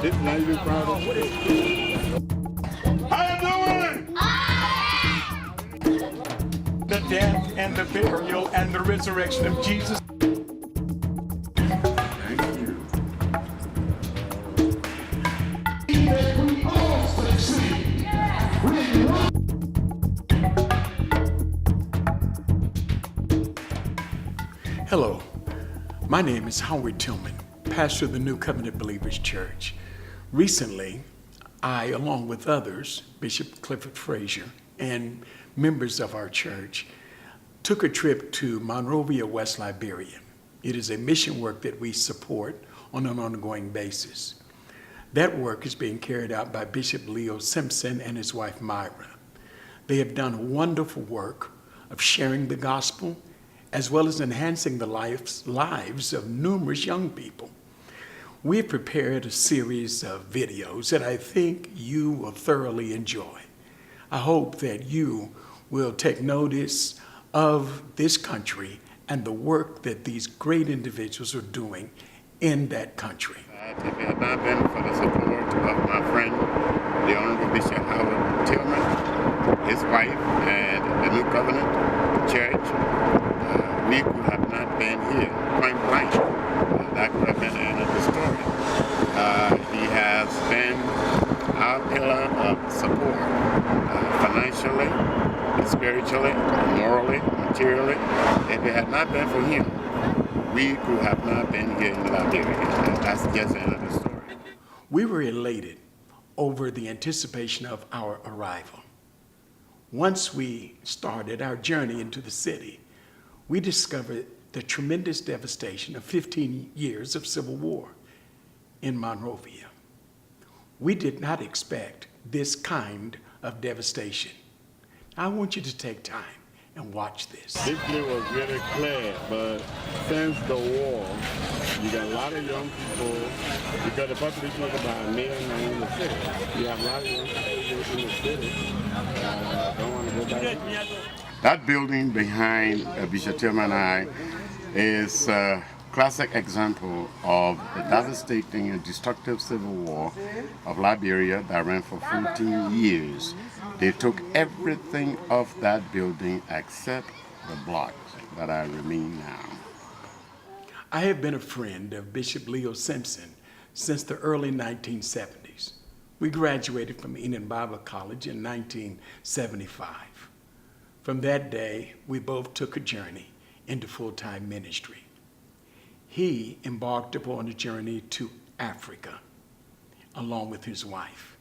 Now you proud of it? How you doing? The death and the burial and the resurrection of Jesus. Thank you. Hello, my name is Howard Tillman, pastor of the New Covenant Believers Church. Recently, I, along with others, Bishop Clifford Frazier, and members of our church, took a trip to Monrovia, West Liberia. It is a mission work that we support on an ongoing basis. That work is being carried out by Bishop Leo Simpson and his wife Myra. They have done a wonderful work of sharing the gospel as well as enhancing the lives of numerous young people. We've prepared a series of videos that I think you will thoroughly enjoy. I hope that you will take notice of this country and the work that these great individuals are doing in that country. If it had not been for the support of my friend, the Honorable Bishop Howard Tillman, his wife, and the New Covenant Church, we could have not been here, point blank. That could have been the end of the story. He has been our pillar of support, financially, spiritually, morally, materially. If it had not been for him, we could have not been here in Liberia. That's just the end of the story. We were elated over the anticipation of our arrival. Once we started our journey into the city, we discovered the tremendous devastation of 15 years of civil war in Monrovia. We did not expect this kind of devastation. I want you to take time and watch this. History was really clear, but since the war, you got a lot of young people, because the population was about 1 million now in the city. You have a lot of young people in the city don't want to go back. That building behind Bishop Tillman and I is a classic example of the devastating and destructive civil war of Liberia that ran for 14 years. They took everything off that building except the blocks that are remain now. I have been a friend of Bishop Leo Simpson since the early 1970s. We graduated from Enon Bible College in 1975. From that day, we both took a journey into full-time ministry. He embarked upon a journey to Africa along with his wife.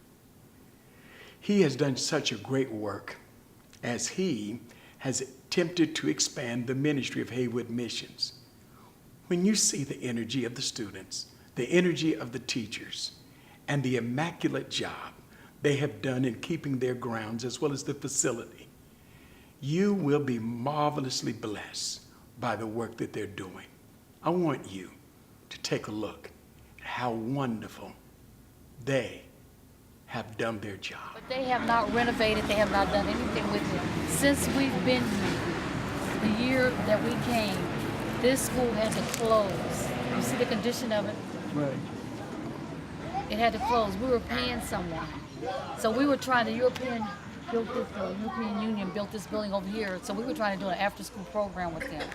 He has done such a great work as he has attempted to expand the ministry of Haywood Missions. When you see the energy of the students, the energy of the teachers, and the immaculate job they have done in keeping their grounds as well as the facility, you will be marvelously blessed by the work that they're doing. I want you to take a look at how wonderful they have done their job. But they have not renovated, they have not done anything with it. Since we've been here, the year that we came, this school had to close. You see the condition of it? Right. It had to close. We were paying someone. So we were trying, the European Union built this building over here, so we were trying to do an after-school program with them.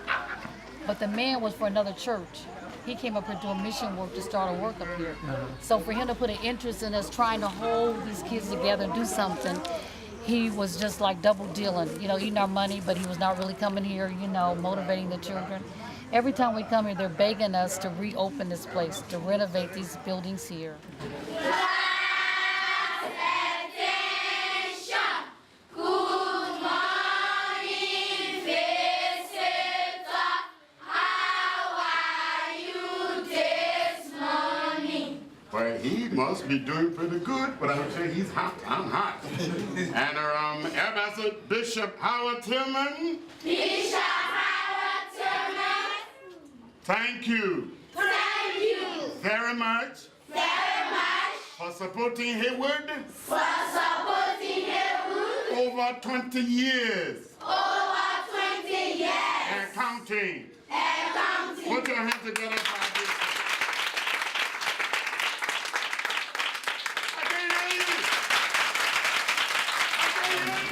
But the man was for another church. He came up here doing mission work to start a work up here. So for him to put an interest in us trying to hold these kids together and do something, he was just like double dealing, eating our money, but he was not really coming here, motivating the children. Every time we come here, they're begging us to reopen this place, to renovate these buildings here. Well, he must be doing pretty good, but I would say he's hot. I'm hot. And Ambassador Bishop Howard Tillman. Bishop Howard Tillman. Thank you. Thank you. Very much. Very much. For supporting Haywood. For supporting Haywood. Over 20 years. Over 20 years. And counting. And counting. Put your hands together for our bishop.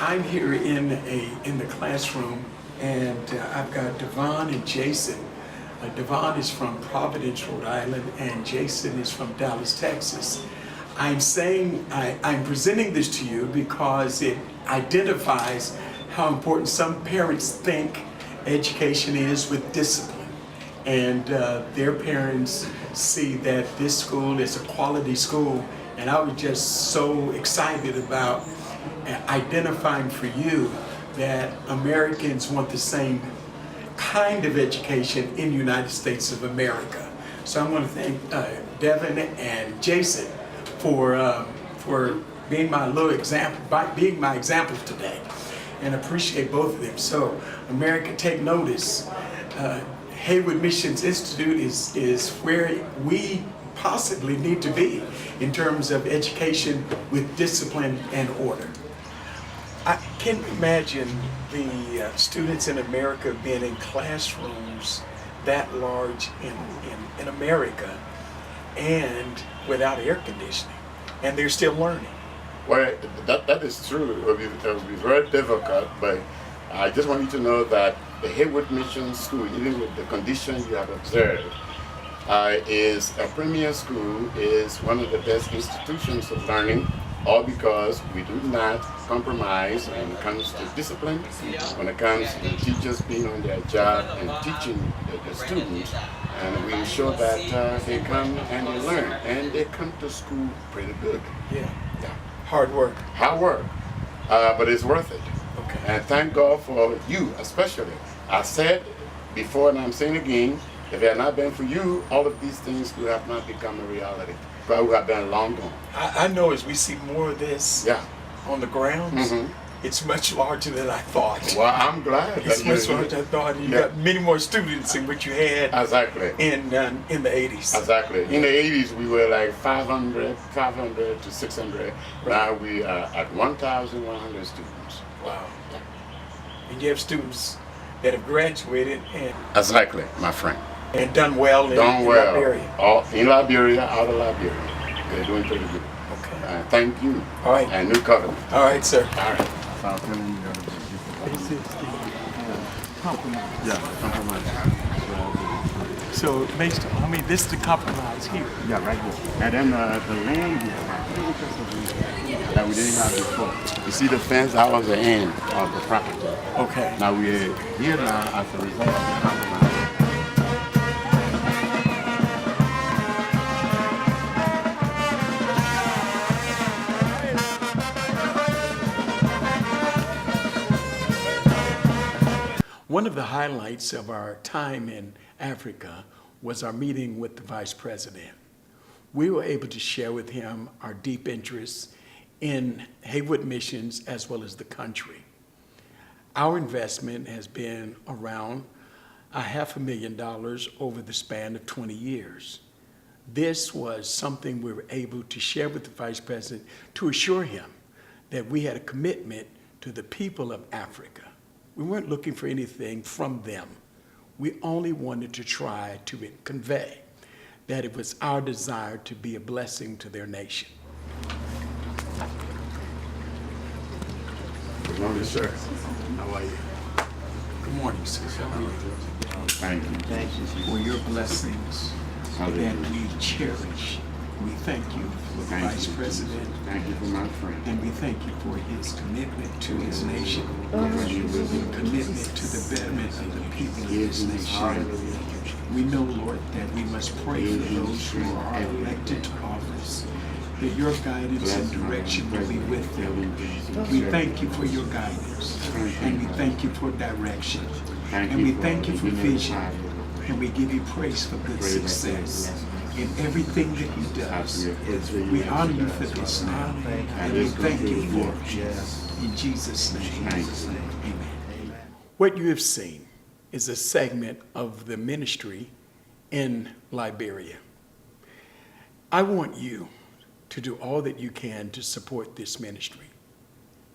I'm here in the classroom, and I've got Devon and Jason. Devon is from Providence, Rhode Island, and Jason is from Dallas, Texas. I'm presenting this to you because it identifies how important some parents think education is with discipline. And their parents see that this school is a quality school. And I was just so excited about identifying for you that Americans want the same kind of education in the United States of America. So I want to thank Devin and Jason for being my little example, being my examples today, and appreciate both of them. So America, take notice. Haywood Missions Institute is where we possibly need to be in terms of education with discipline and order. I can't imagine the students in America being in classrooms that large in America and without air conditioning, and they're still learning. Well, that is true. It will be very difficult, but I just want you to know that the Haywood Mission School, even with the conditions you have observed, is a premier school, is one of the best institutions of learning, all because we do not compromise when it comes to discipline, when it comes to the teachers being on their job and teaching the students, and we ensure that they come and they learn, and they come to school pretty good. Yeah. Hard work. Hard work, but it's worth it. Okay. And thank God for you, especially. I said before, and I'm saying again, if it had not been for you, all of these things would have not become a reality. But would have been long gone. I know as we see more of this on the grounds, it's much larger than I thought. Well, I'm glad. It's much larger than I thought. You got many more students than what you had in the 80s. Exactly. In the 80s, we were like 500 to 600. Right. Now we are at 1,100 students. Wow. And you have students that have graduated and exactly, my friend. And done well in Liberia. In Liberia, out of Liberia. They're doing pretty good. Okay. Thank you. All right. And New Covenant. All right, sir. All right. This is the compromise. Yeah, compromise. So based on, this is the compromise here. Yeah, right here. And then the land we have that we didn't have before. You see the fence? That was the end of the property. Okay. Now we're here now as a result of the compromise. One of the highlights of our time in Africa was our meeting with the Vice President. We were able to share with him our deep interests in Haywood Missions as well as the country. Our investment has been around $500,000 over the span of 20 years. This was something we were able to share with the Vice President to assure him that we had a commitment to the people of Africa. We weren't looking for anything from them. We only wanted to try to convey that it was our desire to be a blessing to their nation. Good morning, sir. How are you? Good morning, sir. How are you? Thank you. Thank you for your blessings that we cherish. We thank you for the Vice President. Thank you for my friend. And we thank you for his commitment to his nation, commitment to the betterment of the people of this nation. We know, Lord, that we must pray for those who are elected to office, that your guidance and direction will be with them. We thank you for your guidance, and we thank you for direction, and we thank you for vision, and we give you praise for good success in everything that he does. We honor you for this now, and we thank you for it. In Jesus' name, amen. What you have seen is a segment of the ministry in Liberia. I want you to do all that you can to support this ministry.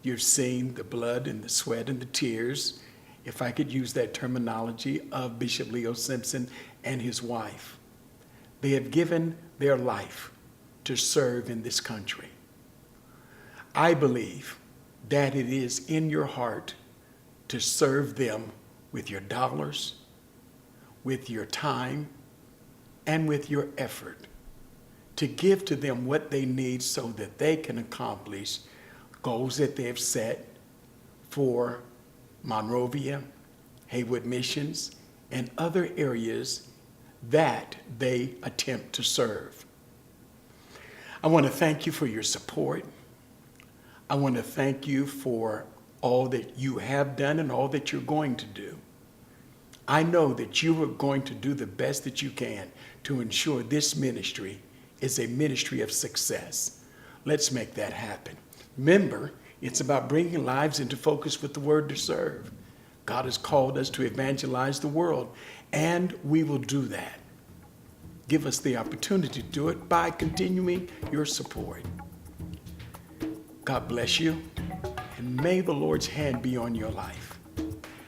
You've seen the blood and the sweat and the tears, if I could use that terminology, of Bishop Leo Simpson and his wife. They have given their life to serve in this country. I believe that it is in your heart to serve them with your dollars, with your time, and with your effort, to give to them what they need so that they can accomplish goals that they have set for Monrovia, Haywood Missions, and other areas that they attempt to serve. I want to thank you for your support. I want to thank you for all that you have done and all that you're going to do. I know that you are going to do the best that you can to ensure this ministry is a ministry of success. Let's make that happen. Remember, it's about bringing lives into focus with the word to serve. God has called us to evangelize the world, and we will do that. Give us the opportunity to do it by continuing your support. God bless you, and may the Lord's hand be on your life.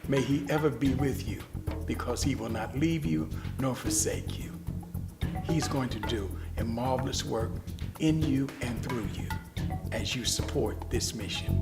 May he ever be with you, because he will not leave you nor forsake you. He's going to do a marvelous work in you and through you as you support this mission.